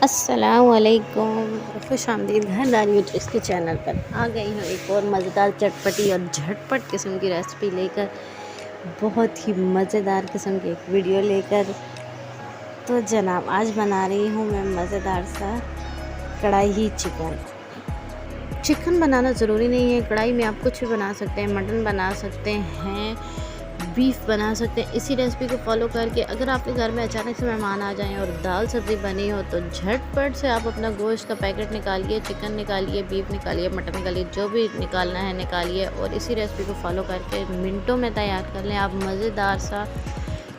अस्सलामुअलैकुम, खुशामदीद घरदार यूट्यूब के चैनल पर आ गई हूँ एक और मज़ेदार चटपटी और झटपट किस्म की रेसिपी लेकर। बहुत ही मज़ेदार किस्म की एक वीडियो लेकर। तो जनाब आज बना रही हूँ मैं मज़ेदार सा कढ़ाई चिकन। चिकन बनाना ज़रूरी नहीं है, कढ़ाई में आप कुछ भी बना सकते हैं। मटन बना सकते हैं, बीफ बना सकते हैं। इसी रेसिपी को फॉलो करके अगर आपके घर में अचानक से मेहमान आ जाएं और दाल सब्ज़ी बनी हो तो झटपट से आप अपना गोश्त का पैकेट निकालिए, चिकन निकालिए, बीफ निकालिए, मटन निकालिए, जो भी निकालना है निकालिए और इसी रेसिपी को फॉलो करके मिनटों में तैयार कर लें आप मज़ेदार सा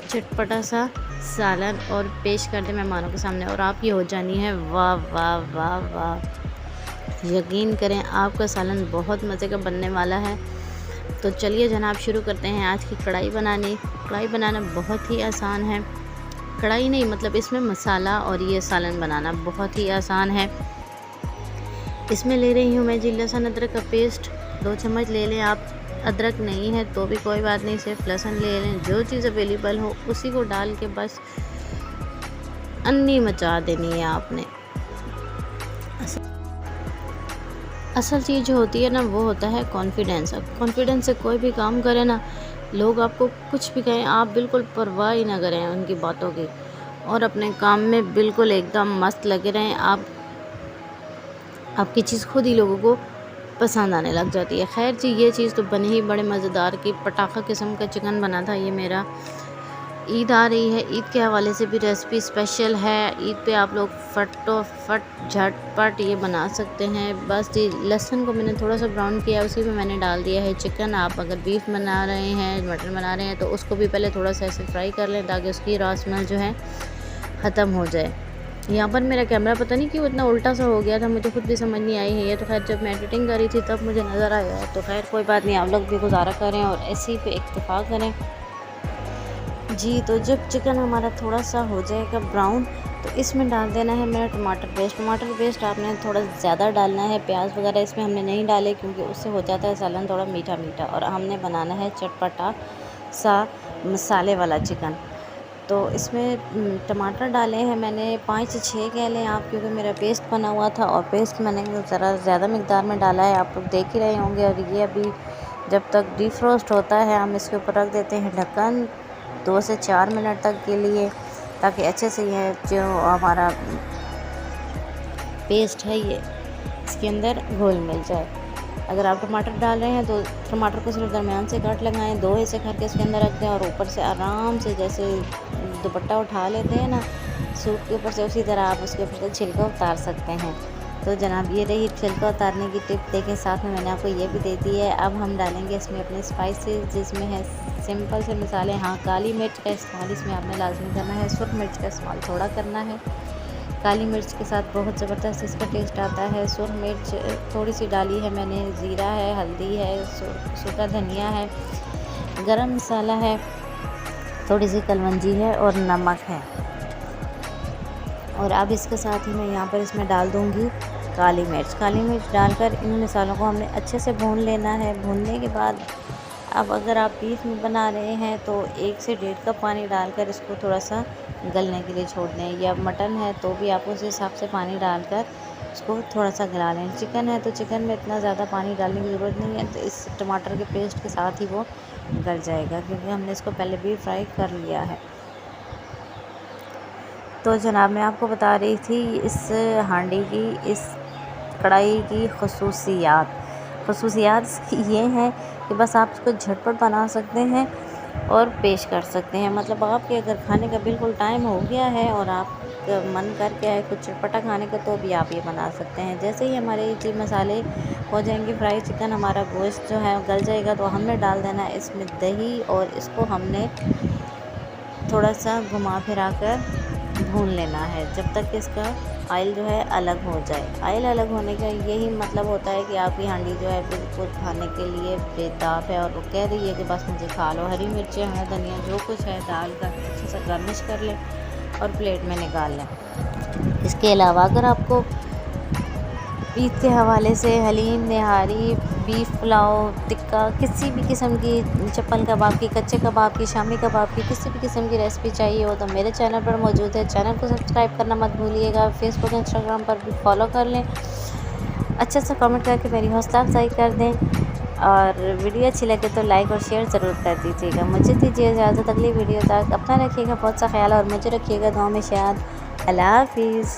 चटपटा सा सालन और पेश कर दें मेहमानों के सामने और आपकी हो जानी है वाह वाह वाह वाह। यकीन करें आपका सालन बहुत मज़े का बनने वाला है। तो चलिए जनाब शुरू करते हैं आज की कढ़ाई बनाने। कढ़ाई बनाना बहुत ही आसान है, कढ़ाई नहीं मतलब इसमें मसाला और ये सालन बनाना बहुत ही आसान है। इसमें ले रही हूँ मैं जी लहसुन अदरक का पेस्ट 2 चम्मच ले लें आप। अदरक नहीं है तो भी कोई बात नहीं, सिर्फ लहसुन ले लें। जो चीज़ अवेलेबल हो उसी को डाल के बस अन्नी मचा देनी है आपने। असल चीज़ जो होती है ना वो होता है कॉन्फिडेंस। अब कॉन्फिडेंस से कोई भी काम करें ना, लोग आपको कुछ भी कहें आप बिल्कुल परवाह ही ना करें उनकी बातों की और अपने काम में बिल्कुल एकदम मस्त लगे रहें। आपकी चीज़ खुद ही लोगों को पसंद आने लग जाती है। खैर जी ये चीज़ तो बनी ही बड़े मज़ेदार की पटाखा किस्म का चिकन बना था ये मेरा। ईद आ रही है, ईद के हवाले से भी रेसिपी स्पेशल है। ईद पे आप लोग फटोफट झटपट ये बना सकते हैं। बस जी लहसुन को मैंने थोड़ा सा ब्राउन किया, उसी में मैंने डाल दिया है चिकन। आप अगर बीफ बना रहे हैं, मटन बना रहे हैं तो उसको भी पहले थोड़ा सा ऐसे फ्राई कर लें ताकि उसकी रॉ स्मेल जो है ख़त्म हो जाए। यहाँ पर मेरा कैमरा पता नहीं क्यों इतना उल्टा सा हो गया था, मुझे खुद भी समझ नहीं आई है ये तो। खैर जब मैं एडिटिंग कर रही थी तब मुझे नज़र आया है, तो खैर कोई बात नहीं, आप लोग भी गुजारा करें और ऐसे ही पे इक्तफा करें जी। तो जब चिकन हमारा थोड़ा सा हो जाएगा ब्राउन तो इसमें डाल देना है मेरा टमाटर पेस्ट। टमाटर पेस्ट आपने थोड़ा ज़्यादा डालना है। प्याज वगैरह इसमें हमने नहीं डाले क्योंकि उससे हो जाता है सालन थोड़ा मीठा मीठा, और हमने बनाना है चटपटा सा मसाले वाला चिकन। तो इसमें टमाटर डाले हैं मैंने 5 से 6 कह लें आप, क्योंकि मेरा पेस्ट बना हुआ था और पेस्ट मैंने ज़रा ज़्यादा मकदार में डाला है, आप लोग देख ही रहे होंगे। और ये अभी जब तक डीफ्रोस्ट होता है हम इसके ऊपर रख देते हैं ढक्कन 2 से 4 मिनट तक के लिए, ताकि अच्छे से ये जो हमारा पेस्ट है ये इसके अंदर घुल मिल जाए। अगर आप टमाटर डाल रहे हैं तो टमाटर को सिर्फ दरमियान से काट लगाएं, 2 हिस्से करके इसके अंदर रख दें और ऊपर से आराम से जैसे दुपट्टा उठा लेते हैं ना सूट के ऊपर से, उसी तरह आप उसके ऊपर से छिलका उतार सकते हैं। तो जनाब ये रही छिलका उतारने की टिप, देखें साथ में मैंने आपको ये भी दे दी है। अब हम डालेंगे इसमें अपने स्पाइसेस, जिसमें है सिंपल से मसाले। हाँ काली मिर्च का इस्तेमाल इसमें आपने लाजमी करना है, सुरख मिर्च का इस्तेमाल थोड़ा करना है। काली मिर्च के साथ बहुत ज़बरदस्त इसका टेस्ट आता है। सुरख मिर्च थोड़ी सी डाली है मैंने, ज़ीरा है, हल्दी है, सूखा धनिया है, गरम मसाला है, थोड़ी सी कलवंजी है और नमक है। और अब इसके साथ ही मैं यहाँ पर इसमें डाल दूँगी काली मिर्च। काली मिर्च डालकर इन मसालों को हमने अच्छे से भून लेना है। भूनने के बाद अब अगर आप बीफ में बना रहे हैं तो 1 से 1.5 कप पानी डालकर इसको थोड़ा सा गलने के लिए छोड़ दें, या मटन है तो भी आप उस हिसाब से पानी डालकर उसको थोड़ा सा गला लें। चिकन है तो चिकन में इतना ज़्यादा पानी डालने की ज़रूरत नहीं है, तो इस टमाटर के पेस्ट के साथ ही वो गल जाएगा क्योंकि हमने इसको पहले भी फ्राई कर लिया है। तो जनाब मैं आपको बता रही थी इस हांडी की, इस कढ़ाई की खसूसियात ये हैं कि बस आप इसको झटपट बना सकते हैं और पेश कर सकते हैं। मतलब आपके अगर खाने का बिल्कुल टाइम हो गया है और आप मन करके है कुछ चटपटा खाने का, तो भी आप ये बना सकते हैं। जैसे ही हमारे ये मसाले हो जाएंगे फ्राई, चिकन हमारा गोश्त जो है गल जाएगा, तो हमने डाल देना है इसमें दही और इसको हमने थोड़ा सा घुमा फिरा कर भून लेना है जब तक इसका ऑयल जो है अलग हो जाए। ऑयल अलग होने का यही मतलब होता है कि आपकी हांडी जो है बिल्कुल खाने के लिए बेताब है और वो कह रही है कि बस मुझे खा लो। हरी मिर्चें हैं, धनिया जो कुछ है डालकर अच्छे से गार्निश कर लें और प्लेट में निकाल लें। इसके अलावा अगर आपको ईद के हवाले से हलीम, निहारी, बीफ पुलाव, टिक्का, किसी भी किस्म की चप्पल कबाब की, कच्चे कबाब की, शामी कबाब की, किसी भी किस्म की रेसिपी चाहिए हो तो मेरे चैनल पर मौजूद है। चैनल को सब्सक्राइब करना मत भूलिएगा। फेसबुक इंस्टाग्राम पर भी फॉलो कर लें। अच्छा सा कमेंट करके मेरी हौसला अफजाई कर दें और वीडियो अच्छी लगे तो लाइक और शेयर ज़रूर कर दीजिएगा। मुझे दीजिए इजाज़त, अगली वीडियो तक अपना रखिएगा बहुत सा ख्याल और मुझे रखिएगा दुआ में याद। अल्लाह हाफिज़।